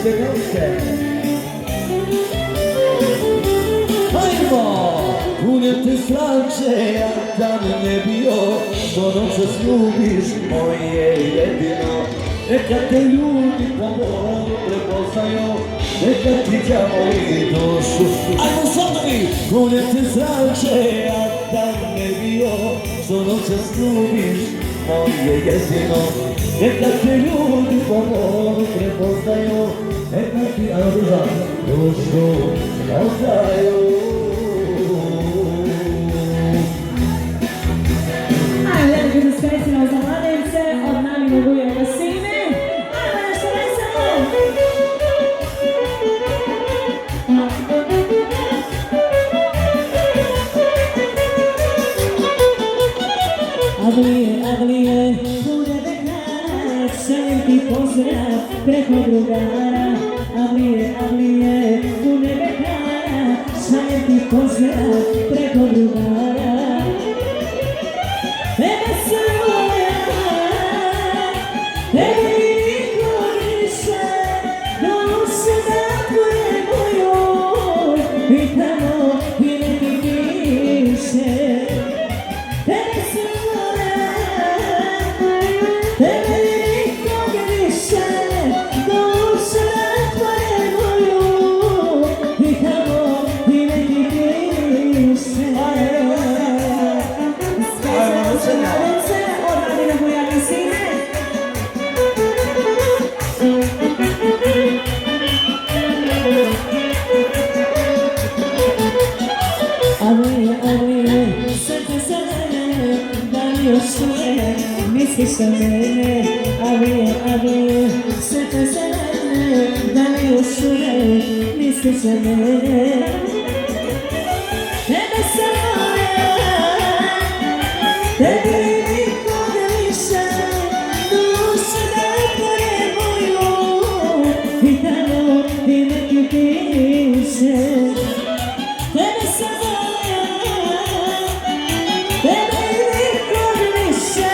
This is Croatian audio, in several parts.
se nose. Hajmo, punem te slavče, ja tam ne bio, što noćas ljubiš moje jedino. Neka te ljudi po moru prepoznaju, neka ti djavoli dušu. Ajmo sotovi, punem te slavče, ja tam ne bio, što noćas ljubiš moje jedino. Neka te ljudi po moru prepoznaju, neka ti Andra dušu oddaju. Specijalno za mladence od nami Boguje Gasine. Ajmo nešto veselo! Avlije, bude vekara, šaljem ti pozdrav preko drugara. Avlije, bude vekara, šaljem ti pozdrav preko drugara. Tebe se voljam, tebe niko više, duše da tvoje mojoj, i tamo i neki piše. Tebe se voljam, tebe niko više, duše da tvoje mojoj, i tamo i neki piše. Misliš na mene, avije, sve te zelene, da mi još uvijek misliš na mene. Tebe se voljam, tebe nikog više, duše da tvoje moju, i tamo i neki piše. Tebe se voljam, tebe nikog više,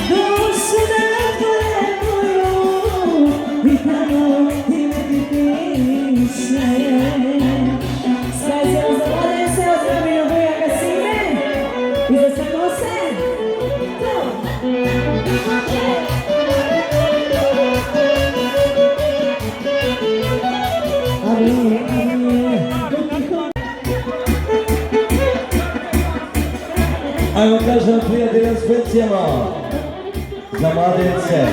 duše da tvoje moju, i tamo i neki piše. Specijalno za mladence od nami Boguje Gasine i za sve nose. Ajmo kažem prijatelja specijalno za mladence,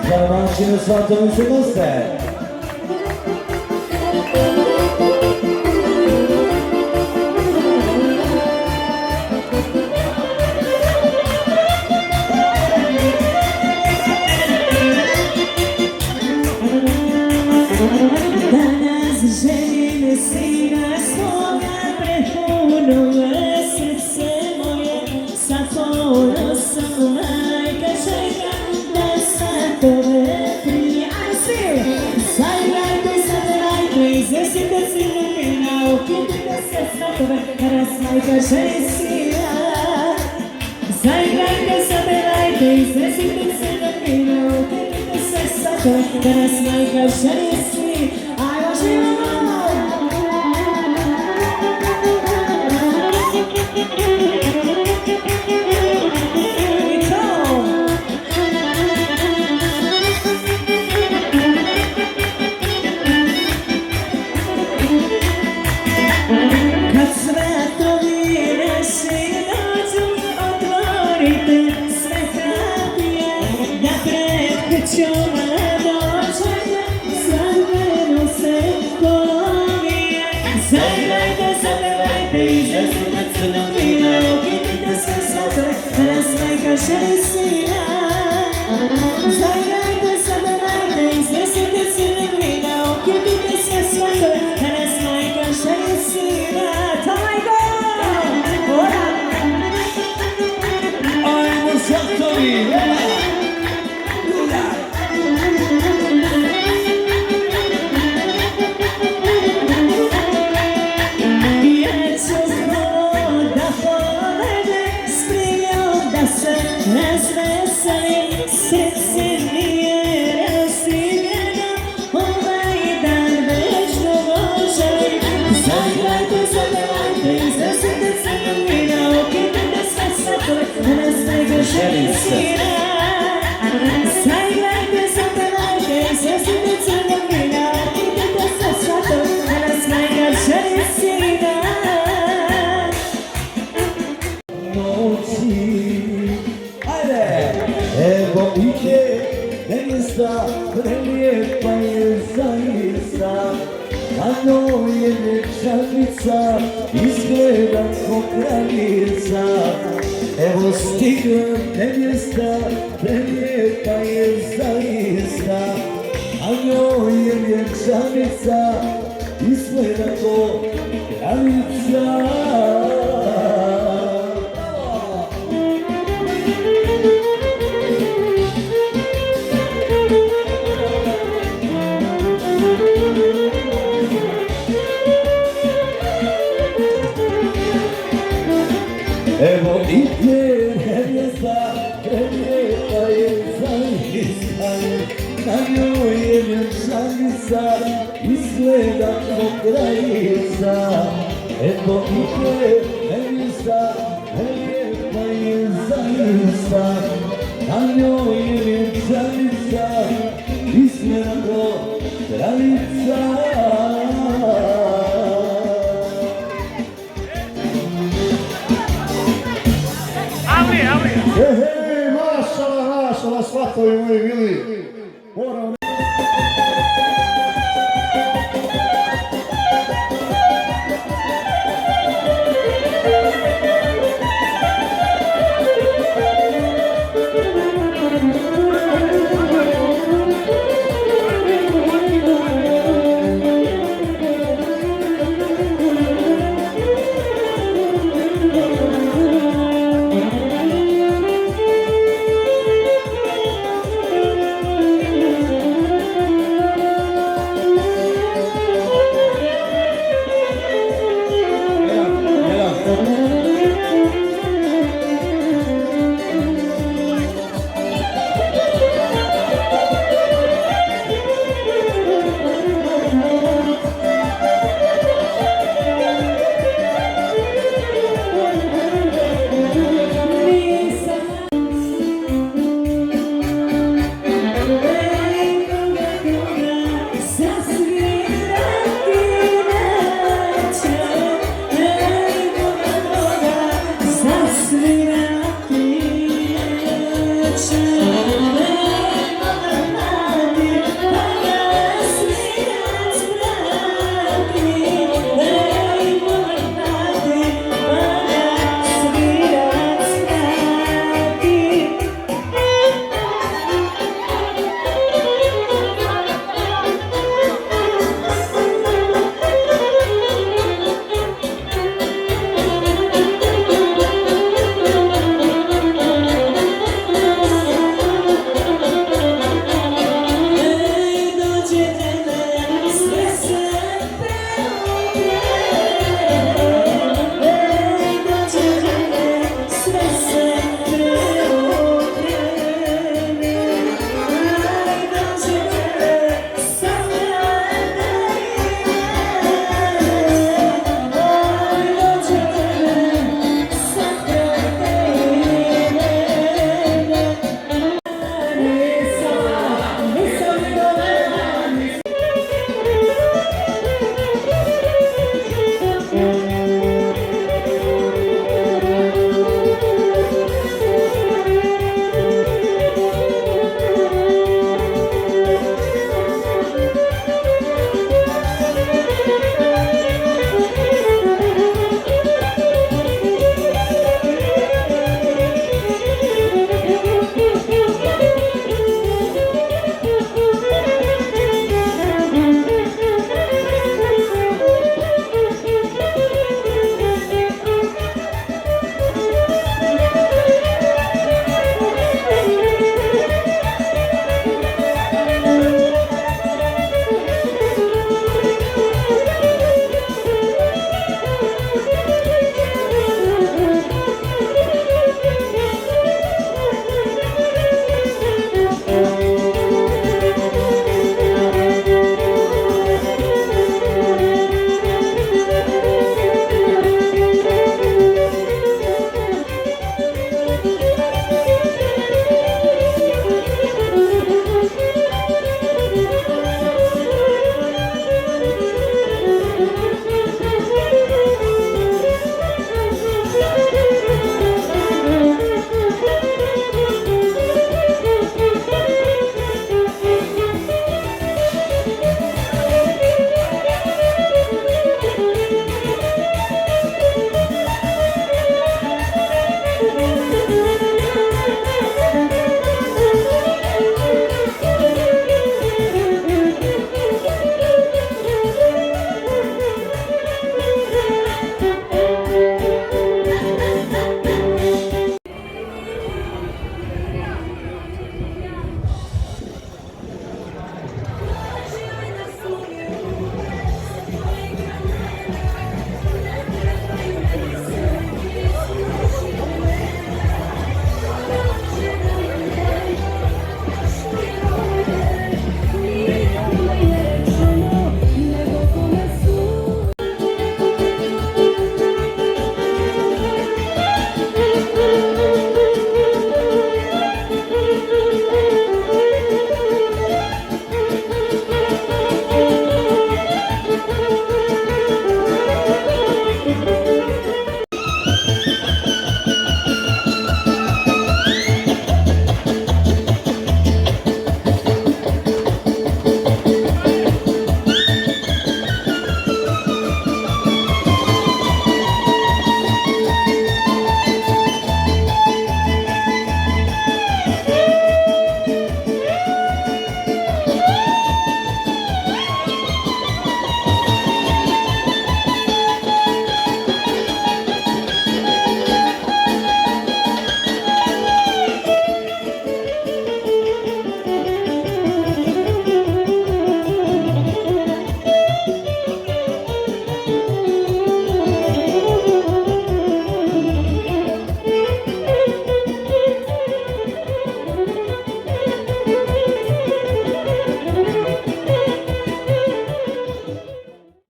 za romančinu svatom i se nose. Danas želim sina svoga prepuno srce moje, sa ponosom majka čeka da sa tebe prije. Ajmo svi! Zaigrajte, zagrajte, izvesite si lumina, okupite se sa tebe, raz majka želi sina. Zaigrajte, zagrajte, izvesite si lumina, okupite se sa tebe, raz majka želi sina. Ajmo živimo! Kad svetovi naši dođu, otvorite sve kratije, da pred kućom dođete, slavljeno se polovije. Zaigrajte, zapevajte i žesite crnog vina, okitite se svatove, raz majka želi sina. Zaigrajte, zapevajte i žesite crnog vina, okitite se svatove, raz majka želi sina. Ajmo svatovi! Razveseli, srce nije razdivljeno, kraljica. Sajlajte sa pelajte, sve si mi crnog vina, idete sa svatom, a nas najljepša je sina. Noći, ajde! Evo ide nevjesta, prelijepa je zaista. Na njoj je vječanica, izgleda ko kraljica. Evo stigne nevjesta, prelijepa je zaista. Na njoj je vječanica, izgleda ko kraljica. Evo ide nevjesta, prelijepa je zaista. Na njoj je vječanica, izgleda ko kraljica. Evo ide nevjesta, prelijepa je zaista. Na njoj je vječanica, izgleda ko kraljica. Mašala, svatovi moji mili.